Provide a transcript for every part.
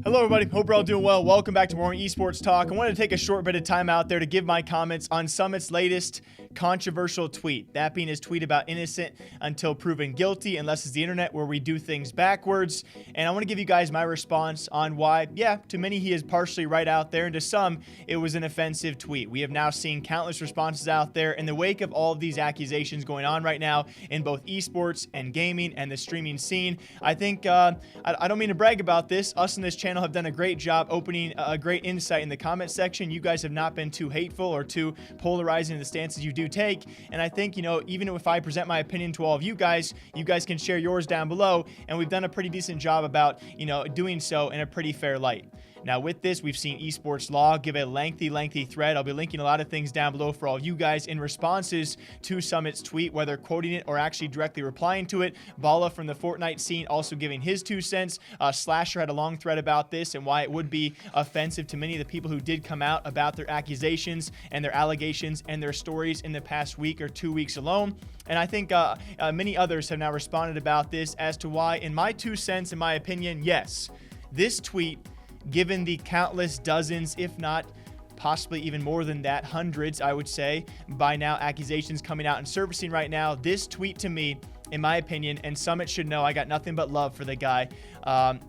Hello everybody, hope you're all doing well. Welcome back to more Esports Talk. I wanted to take a short bit of time out there to give my comments on Summit's latest controversial tweet. That being his tweet about innocent until proven guilty, unless it's the internet where we do things backwards. And I want to give you guys my response on why, yeah, to many he is partially right out there, and to some it was an offensive tweet. We have now seen countless responses out there in the wake of all of these accusations going on right now in both esports and gaming and the streaming scene. I think, I don't mean to brag about this, us in this channel have done a great job opening a great insight in the comment section. You guys have not been too hateful or too polarizing in the stances you do take, and I think, you know, even if I present my opinion to all of you guys can share yours down below, and we've done a pretty decent job about, you know, doing so in a pretty fair light. Now with this, we've seen Esports Law give a lengthy thread. I'll be linking a lot of things down below for all you guys in responses to Summit's tweet, whether quoting it or actually directly replying to it. Bala from the Fortnite scene also giving his 2 cents. Slasher had a long thread about this and why it would be offensive to many of the people who did come out about their accusations and their allegations and their stories in the past week or 2 weeks alone. And I think many others have now responded about this as to why, in my 2 cents, in my opinion, yes, this tweet, given the countless dozens, if not possibly even more than that, hundreds, I would say, by now, accusations coming out and surfacing right now, this tweet to me, in my opinion, and Summit should know I got nothing but love for the guy,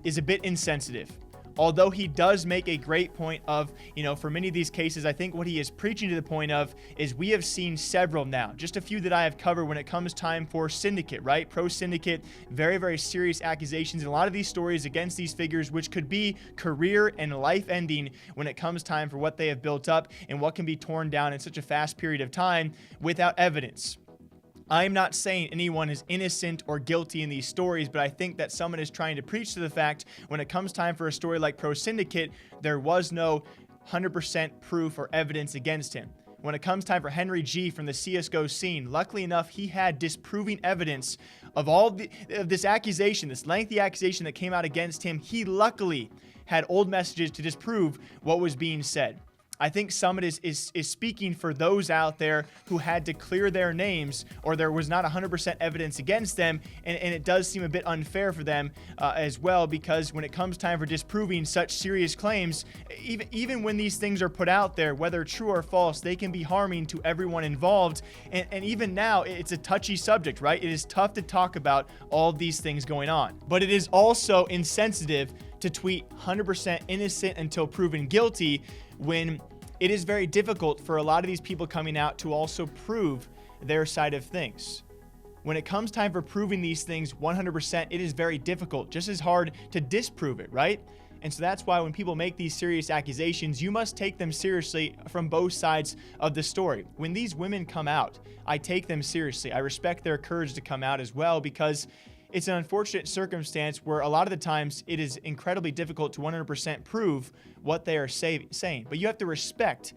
is a bit insensitive. Although he does make a great point of, you know, for many of these cases, I think what he is preaching to the point of is we have seen several now, just a few that I have covered when it comes time for Syndicate, right? Pro Syndicate, very serious accusations, and a lot of these stories against these figures, which could be career and life ending when it comes time for what they have built up and what can be torn down in such a fast period of time without evidence. I'm not saying anyone is innocent or guilty in these stories, but I think that someone is trying to preach to the fact when it comes time for a story like Pro Syndicate, there was no 100% proof or evidence against him. When it comes time for Henry G from the CSGO scene, luckily enough, he had disproving evidence of all of this accusation, this lengthy accusation that came out against him. He luckily had old messages to disprove what was being said. I think Summit is speaking for those out there who had to clear their names or there was not 100% evidence against them, and it does seem a bit unfair for them as well, because when it comes time for disproving such serious claims, even when these things are put out there, whether true or false, they can be harming to everyone involved, and even now, it's a touchy subject, right? It is tough to talk about all of these things going on, but it is also insensitive to tweet 100% innocent until proven guilty when it is very difficult for a lot of these people coming out to also prove their side of things. When it comes time for proving these things 100%, it is very difficult, just as hard to disprove it, right? And so that's why when people make these serious accusations, you must take them seriously from both sides of the story. When these women come out, I take them seriously. I respect their courage to come out as well, because it's an unfortunate circumstance where a lot of the times it is incredibly difficult to 100% prove what they are saying. But you have to respect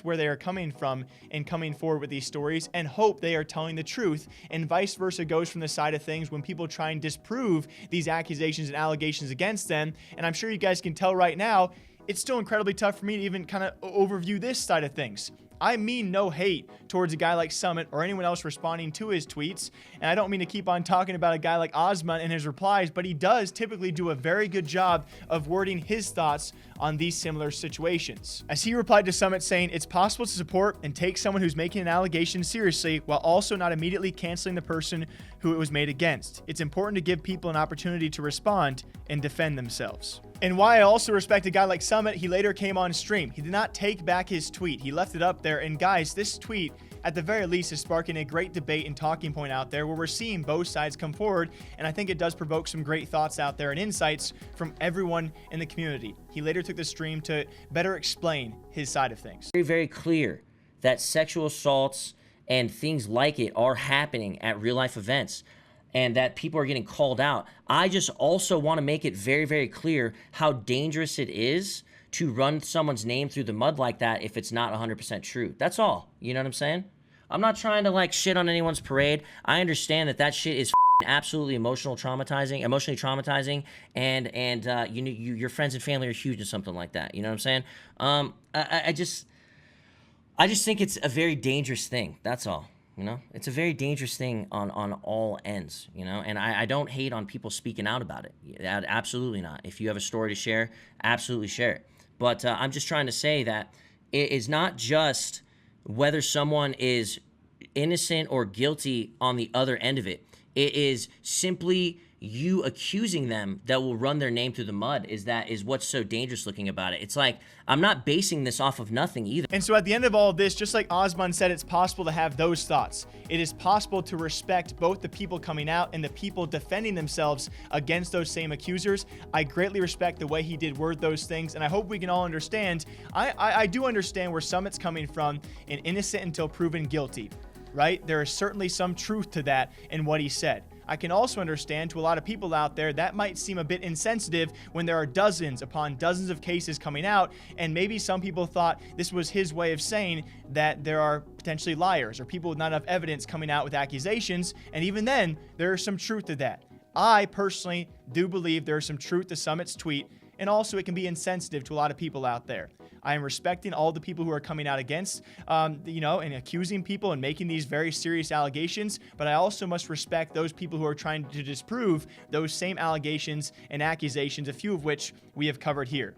where they are coming from and coming forward with these stories and hope they are telling the truth, and vice versa goes from the side of things when people try and disprove these accusations and allegations against them. And I'm sure you guys can tell right now, it's still incredibly tough for me to even kind of overview this side of things. I mean no hate towards a guy like Summit or anyone else responding to his tweets, and I don't mean to keep on talking about a guy like Asmongold and his replies, but he does typically do a very good job of wording his thoughts on these similar situations. As he replied to Summit saying, it's possible to support and take someone who's making an allegation seriously while also not immediately canceling the person who it was made against. It's important to give people an opportunity to respond and defend themselves. And why I also respect a guy like Summit, he later came on stream. He did not take back his tweet. He left it up there. And guys, this tweet, at the very least, is sparking a great debate and talking point out there where we're seeing both sides come forward. And I think it does provoke some great thoughts out there and insights from everyone in the community. He later took the stream to better explain his side of things. Very clear that sexual assaults and things like it are happening at real life events, and that people are getting called out. I just also want to make it very clear how dangerous it is to run someone's name through the mud like that if it's not 100% true. That's all. You know what I'm saying? I'm not trying to like shit on anyone's parade. I understand that that shit is absolutely emotionally traumatizing, and your friends and family are huge to something like that. You know what I'm saying? I just think it's a very dangerous thing. That's all. You know, it's a very dangerous thing on all ends, you know, and I don't hate on people speaking out about it. Absolutely not. If you have a story to share, absolutely share it. But I'm just trying to say that it is not just whether someone is innocent or guilty on the other end of it. It is simply you accusing them that will run their name through the mud is what's so dangerous looking about it. It's like, I'm not basing this off of nothing either. And so at the end of all of this, just like Osmond said, it's possible to have those thoughts. It is possible to respect both the people coming out and the people defending themselves against those same accusers. I greatly respect the way he did word those things, and I hope we can all understand. I do understand where Summit's coming from, an innocent until proven guilty, right? There is certainly some truth to that in what he said. I can also understand to a lot of people out there that might seem a bit insensitive when there are dozens upon dozens of cases coming out, and maybe some people thought this was his way of saying that there are potentially liars or people with not enough evidence coming out with accusations, and even then, there is some truth to that. I personally do believe there is some truth to Summit's tweet, and also it can be insensitive to a lot of people out there. I am respecting all the people who are coming out against, and accusing people and making these very serious allegations, but I also must respect those people who are trying to disprove those same allegations and accusations, a few of which we have covered here.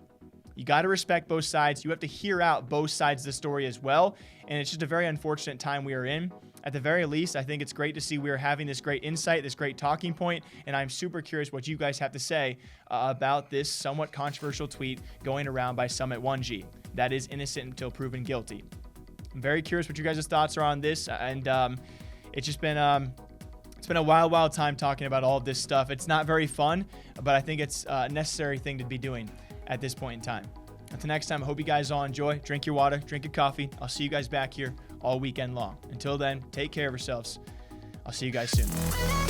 You got to respect both sides. You have to hear out both sides of the story as well, and it's just a very unfortunate time we are in. At the very least, I think it's great to see we are having this great insight, this great talking point, and I'm super curious what you guys have to say about this somewhat controversial tweet going around by Summit1g. That is innocent until proven guilty. I'm very curious what you guys' thoughts are on this, and it's just been it's been a wild time talking about all of this stuff. It's not very fun, but I think it's a necessary thing to be doing at this point in time. Until next time, I hope you guys all enjoy. Drink your water, drink your coffee. I'll see you guys back here all weekend long. Until then, take care of yourselves. I'll see you guys soon.